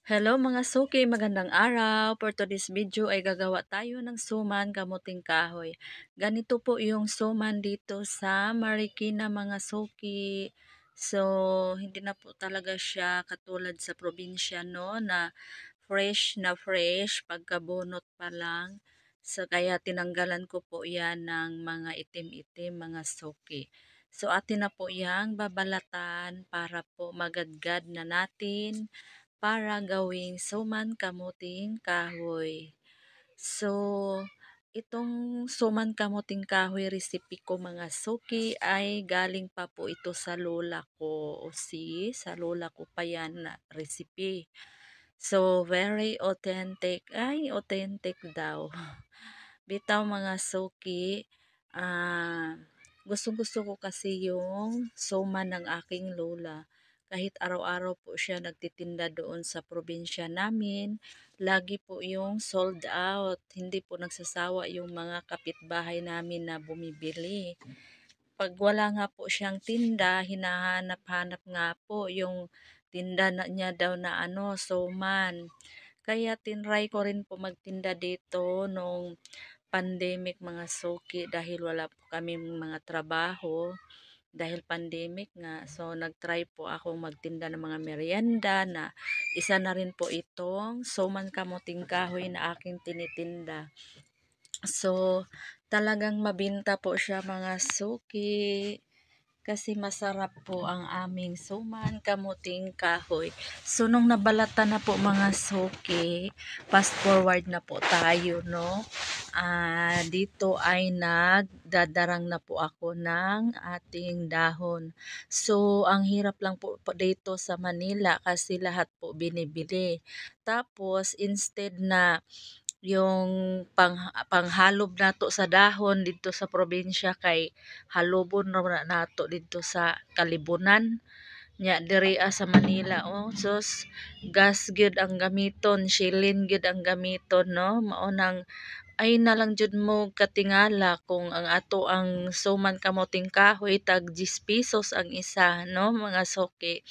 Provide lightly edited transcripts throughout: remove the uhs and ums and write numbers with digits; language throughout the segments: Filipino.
Hello mga suki, magandang araw. For today's video ay gagawa tayo ng suman kamuting kahoy. Ganito po yung suman dito sa Marikina mga suki. So, hindi na po talaga siya katulad sa probinsya no na fresh pagkabunot pa lang. So, kaya tinanggalan ko po yan ng mga itim-itim mga suki. So, atin na po yang babalatan para po magadgad na natin para gawing suman kamuting kahoy. So, itong suman kamuting kahoy recipe ko mga suki ay galing pa po ito sa lola ko. O sa lola ko pa yan na recipe. So, very authentic. Ay, authentic daw. Bitaw mga suki, gustong-gusto ko kasi yung suman ng aking lola. Kahit araw-araw po siya nagtitinda doon sa probinsya namin, lagi po yung sold out. Hindi po nagsasawa yung mga kapitbahay namin na bumibili. Pag wala nga po siyang tinda, hinahanap-hanap nga po yung tinda na niya daw na suman. Kaya tinry ko rin po magtinda dito nung pandemic mga suki dahil wala po kami mga trabaho dahil pandemic nga. So nagtry po akong magtinda ng mga merienda na isa na rin po itong suman kamuting kahoy na aking tinitinda. So talagang mabinta po siya mga suki. Kasi masarap po ang aming suman kamuting kahoy. So, nung nabalata na po mga suki, fast forward na po tayo, no? Dito ay nagdadarang na po ako ng ating dahon. So, ang hirap lang po dito sa Manila kasi lahat po binibili. Tapos, instead na yung panghalob nato sa dahon dito sa probinsya kay halubon na nato dito sa kalibunan nya diri sa Manila sus gas gyud ang gamiton, shilling gyud ang gamiton, no? Mao nang ay na lang jud mo katingala kung ang ato ang suman kamuting kahoy tag 10 pesos ang isa, no mga suki,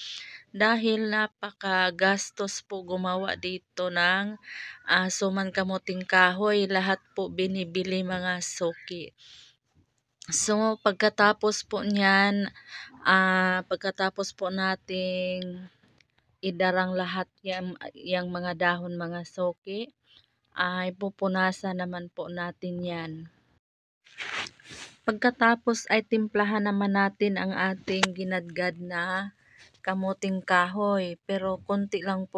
dahil napakagastos po gumawa dito ng suman kamuting kahoy, lahat po binibili mga suki. So pagkatapos po niyan, pagkatapos po nating idarang lahat yang mga dahon mga suki, ay pupunasan naman po natin yan. Pagkatapos ay timplahan naman natin ang ating ginadgad na kamuting kahoy, pero konti lang po